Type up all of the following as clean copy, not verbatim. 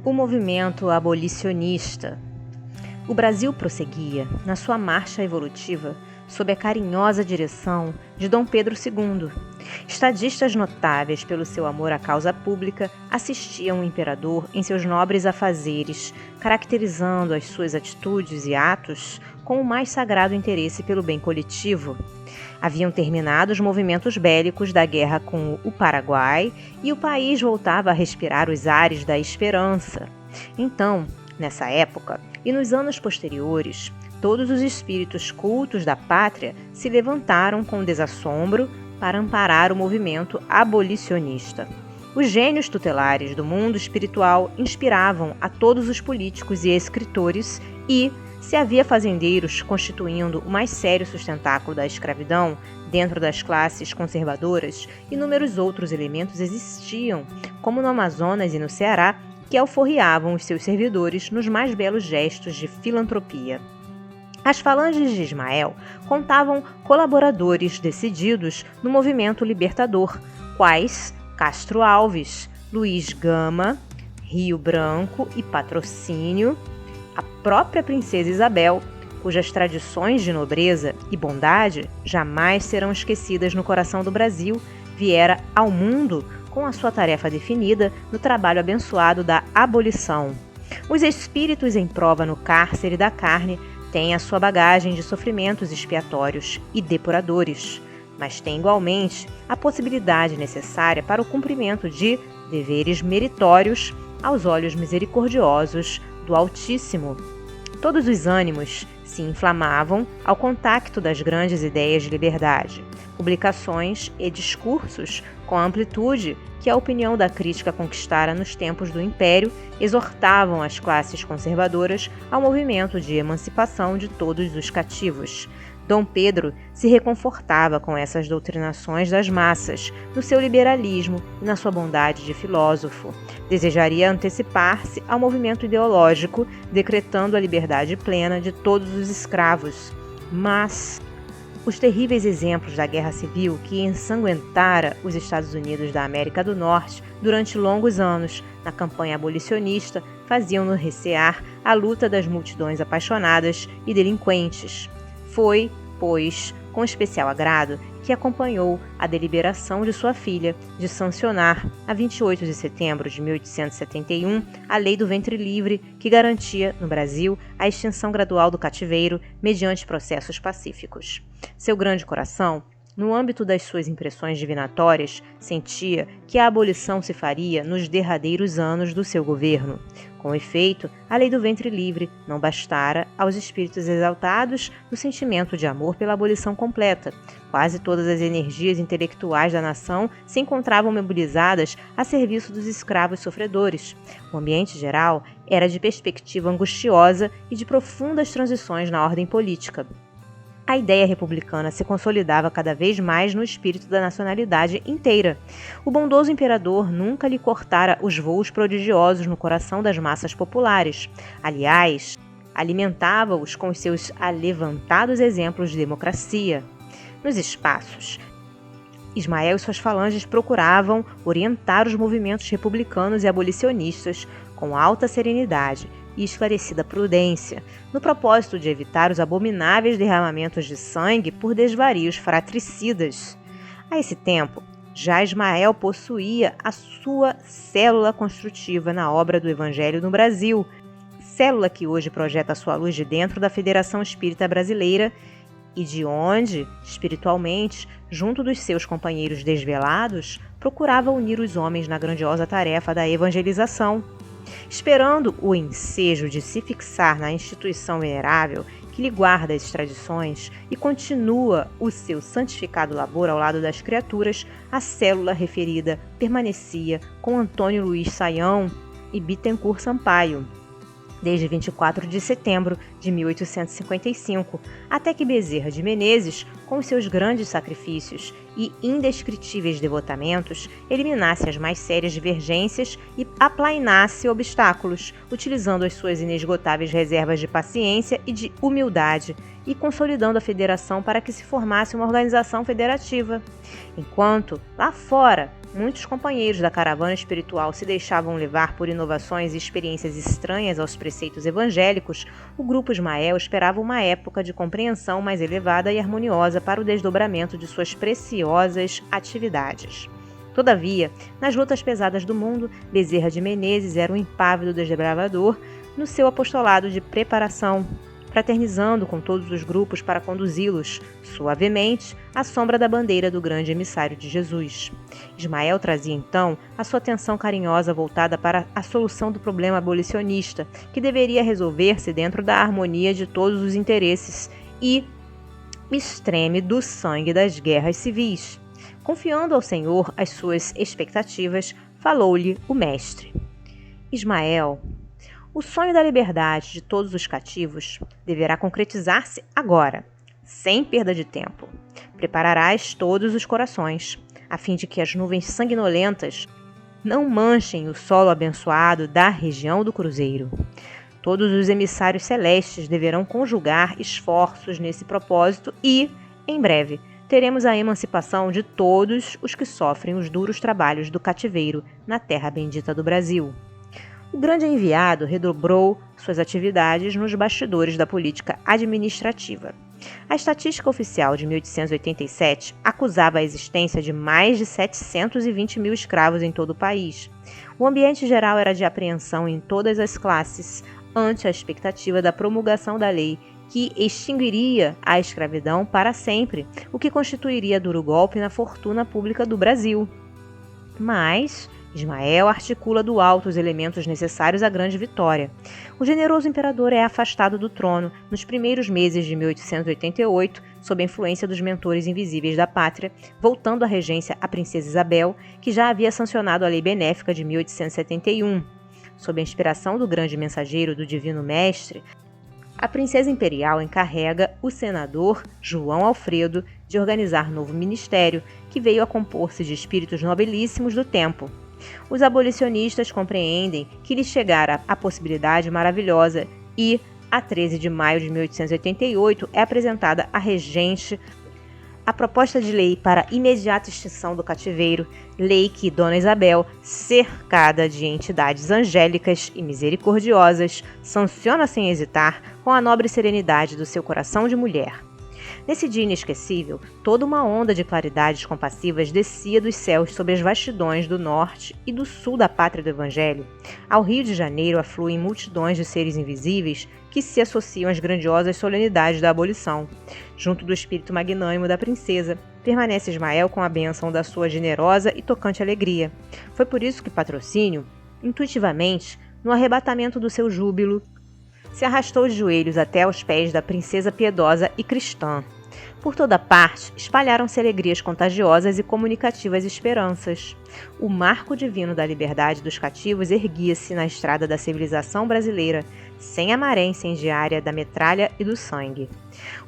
O movimento abolicionista. O Brasil prosseguia na sua marcha evolutiva sob a carinhosa direção de Dom Pedro II. Estadistas notáveis pelo seu amor à causa pública assistiam o imperador em seus nobres afazeres, caracterizando as suas atitudes e atos com o mais sagrado interesse pelo bem coletivo. Haviam terminado os movimentos bélicos da guerra com o Paraguai e o país voltava a respirar os ares da esperança. Então, nessa época e nos anos posteriores, todos os espíritos cultos da pátria se levantaram com desassombro para amparar o movimento abolicionista. Os gênios tutelares do mundo espiritual inspiravam a todos os políticos e escritores e, se havia fazendeiros constituindo o mais sério sustentáculo da escravidão dentro das classes conservadoras, inúmeros outros elementos existiam, como no Amazonas e no Ceará, que alforriavam os seus servidores nos mais belos gestos de filantropia. As falanges de Ismael contavam colaboradores decididos no movimento libertador, quais Castro Alves, Luiz Gama, Rio Branco e Patrocínio, a própria princesa Isabel, cujas tradições de nobreza e bondade jamais serão esquecidas no coração do Brasil, viera ao mundo com a sua tarefa definida no trabalho abençoado da abolição. Os espíritos em prova no cárcere da carne têm a sua bagagem de sofrimentos expiatórios e depuradores, mas têm igualmente a possibilidade necessária para o cumprimento de deveres meritórios aos olhos misericordiosos do Altíssimo. Todos os ânimos se inflamavam ao contacto das grandes ideias de liberdade, publicações e discursos com a amplitude que a opinião da crítica conquistara nos tempos do Império exortavam as classes conservadoras ao movimento de emancipação de todos os cativos. Dom Pedro se reconfortava com essas doutrinações das massas, no seu liberalismo e na sua bondade de filósofo. Desejaria antecipar-se ao movimento ideológico, decretando a liberdade plena de todos os escravos. Mas os terríveis exemplos da Guerra Civil que ensanguentara os Estados Unidos da América do Norte durante longos anos na campanha abolicionista faziam-no recear a luta das multidões apaixonadas e delinquentes. Foi, pois, com especial agrado que acompanhou a deliberação de sua filha de sancionar, a 28 de setembro de 1871, a Lei do Ventre Livre, que garantia, no Brasil, a extinção gradual do cativeiro mediante processos pacíficos. Seu grande coração, no âmbito das suas impressões divinatórias, sentia que a abolição se faria nos derradeiros anos do seu governo. Com efeito, a Lei do Ventre Livre não bastara aos espíritos exaltados no sentimento de amor pela abolição completa. Quase todas as energias intelectuais da nação se encontravam mobilizadas a serviço dos escravos sofredores. O ambiente geral era de perspectiva angustiosa e de profundas transições na ordem política. A ideia republicana se consolidava cada vez mais no espírito da nacionalidade inteira. O bondoso imperador nunca lhe cortara os voos prodigiosos no coração das massas populares. Aliás, alimentava-os com os seus alevantados exemplos de democracia. Nos espaços, Ismael e suas falanges procuravam orientar os movimentos republicanos e abolicionistas com alta serenidade e esclarecida prudência, no propósito de evitar os abomináveis derramamentos de sangue por desvarios fratricidas. A esse tempo, já Ismael possuía a sua célula construtiva na obra do Evangelho no Brasil, célula que hoje projeta sua luz de dentro da Federação Espírita Brasileira e de onde, espiritualmente, junto dos seus companheiros desvelados, procurava unir os homens na grandiosa tarefa da evangelização. Esperando o ensejo de se fixar na instituição venerável que lhe guarda as tradições e continua o seu santificado labor ao lado das criaturas, a célula referida permanecia com Antônio Luiz Saião e Bittencourt Sampaio, desde 24 de setembro de 1855, até que Bezerra de Menezes, com os seus grandes sacrifícios e indescritíveis devotamentos, eliminasse as mais sérias divergências e aplainasse obstáculos, utilizando as suas inesgotáveis reservas de paciência e de humildade, e consolidando a federação para que se formasse uma organização federativa. Enquanto, lá fora, muitos companheiros da caravana espiritual se deixavam levar por inovações e experiências estranhas aos preceitos evangélicos, o grupo Ismael esperava uma época de compreensão mais elevada e harmoniosa para o desdobramento de suas preciosas atividades. Todavia, nas lutas pesadas do mundo, Bezerra de Menezes era um impávido desbravador no seu apostolado de preparação, fraternizando com todos os grupos para conduzi-los, suavemente, à sombra da bandeira do grande emissário de Jesus. Ismael trazia, então, a sua atenção carinhosa voltada para a solução do problema abolicionista, que deveria resolver-se dentro da harmonia de todos os interesses e extreme do sangue das guerras civis. Confiando ao Senhor as suas expectativas, falou-lhe o mestre: Ismael, o sonho da liberdade de todos os cativos deverá concretizar-se agora, sem perda de tempo. Prepararás todos os corações, a fim de que as nuvens sanguinolentas não manchem o solo abençoado da região do Cruzeiro. Todos os emissários celestes deverão conjugar esforços nesse propósito e, em breve, teremos a emancipação de todos os que sofrem os duros trabalhos do cativeiro na terra bendita do Brasil. O grande enviado redobrou suas atividades nos bastidores da política administrativa. A estatística oficial de 1887 acusava a existência de mais de 720 mil escravos em todo o país. O ambiente geral era de apreensão em todas as classes, ante a expectativa da promulgação da lei que extinguiria a escravidão para sempre, o que constituiria duro golpe na fortuna pública do Brasil. Mas Ismael articula do alto os elementos necessários à grande vitória. O generoso imperador é afastado do trono nos primeiros meses de 1888, sob a influência dos mentores invisíveis da pátria, voltando à regência a princesa Isabel, que já havia sancionado a lei benéfica de 1871. Sob a inspiração do grande mensageiro do Divino Mestre, a princesa imperial encarrega o senador João Alfredo de organizar novo ministério, que veio a compor-se de espíritos nobilíssimos do tempo. Os abolicionistas compreendem que lhes chegara a possibilidade maravilhosa e, a 13 de maio de 1888, é apresentada à regente a proposta de lei para imediata extinção do cativeiro, lei que Dona Isabel, cercada de entidades angélicas e misericordiosas, sanciona sem hesitar com a nobre serenidade do seu coração de mulher. Nesse dia inesquecível, toda uma onda de claridades compassivas descia dos céus sobre as vastidões do norte e do sul da pátria do Evangelho. Ao Rio de Janeiro afluem multidões de seres invisíveis que se associam às grandiosas solenidades da abolição. Junto do espírito magnânimo da princesa, permanece Ismael com a bênção da sua generosa e tocante alegria. Foi por isso que Patrocínio, intuitivamente, no arrebatamento do seu júbilo, se arrastou de joelhos até aos pés da princesa piedosa e cristã. Por toda parte, espalharam-se alegrias contagiosas e comunicativas esperanças. O marco divino da liberdade dos cativos erguia-se na estrada da civilização brasileira, sem a maré incendiária da metralha e do sangue.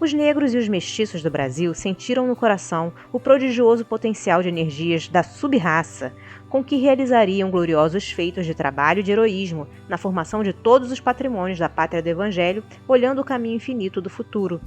Os negros e os mestiços do Brasil sentiram no coração o prodigioso potencial de energias da sub-raça, com que realizariam gloriosos feitos de trabalho e de heroísmo na formação de todos os patrimônios da pátria do Evangelho, olhando o caminho infinito do futuro.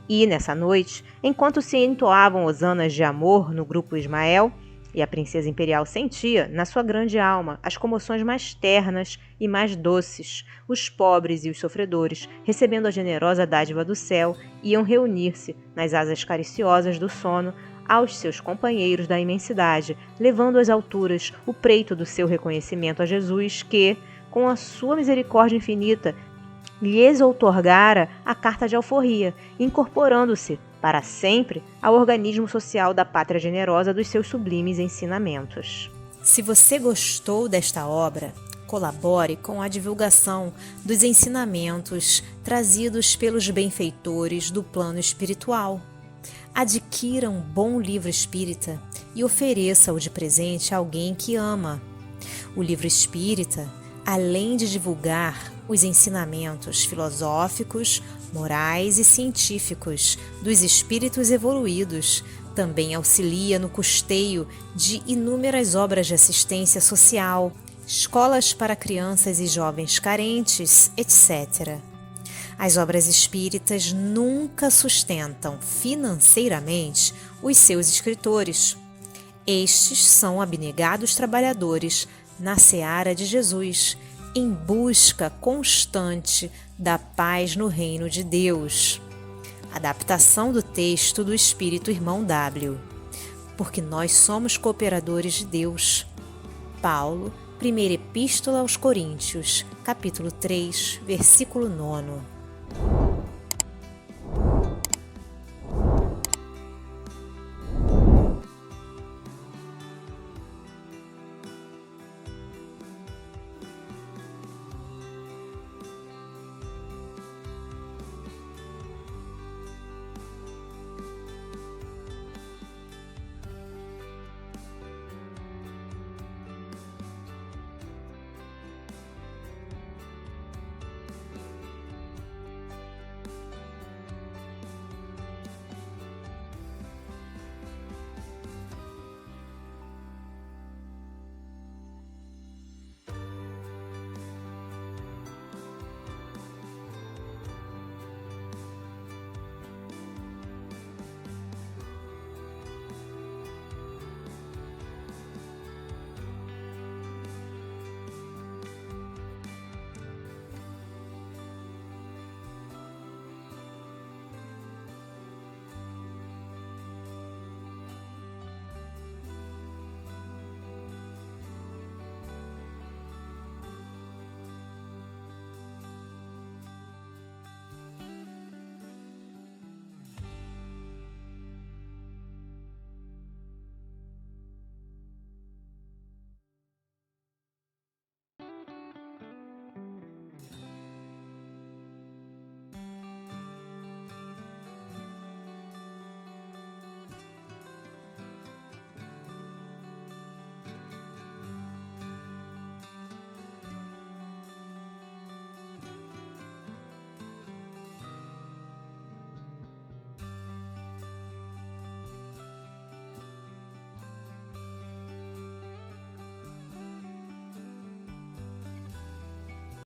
E, nessa noite, enquanto se entoavam hosanas de amor no grupo Ismael, e a princesa imperial sentia, na sua grande alma, as comoções mais ternas e mais doces, os pobres e os sofredores, recebendo a generosa dádiva do céu, iam reunir-se nas asas cariciosas do sono aos seus companheiros da imensidade, levando às alturas o preito do seu reconhecimento a Jesus que, com a sua misericórdia infinita, lhes outorgara a carta de alforria, incorporando-se para sempre ao organismo social da pátria generosa dos seus sublimes ensinamentos. Se você gostou desta obra, colabore com a divulgação dos ensinamentos trazidos pelos benfeitores do plano espiritual. Adquira um bom livro espírita e ofereça-o de presente a alguém que ama. O livro espírita, além de divulgar os ensinamentos filosóficos, morais e científicos dos espíritos evoluídos, também auxilia no custeio de inúmeras obras de assistência social, escolas para crianças e jovens carentes, etc. As obras espíritas nunca sustentam financeiramente os seus escritores. Estes são abnegados trabalhadores na seara de Jesus, em busca constante da paz no reino de Deus. Adaptação do texto do Espírito Irmão W. Porque nós somos cooperadores de Deus. Paulo, Primeira Epístola aos Coríntios, capítulo 3, versículo 9.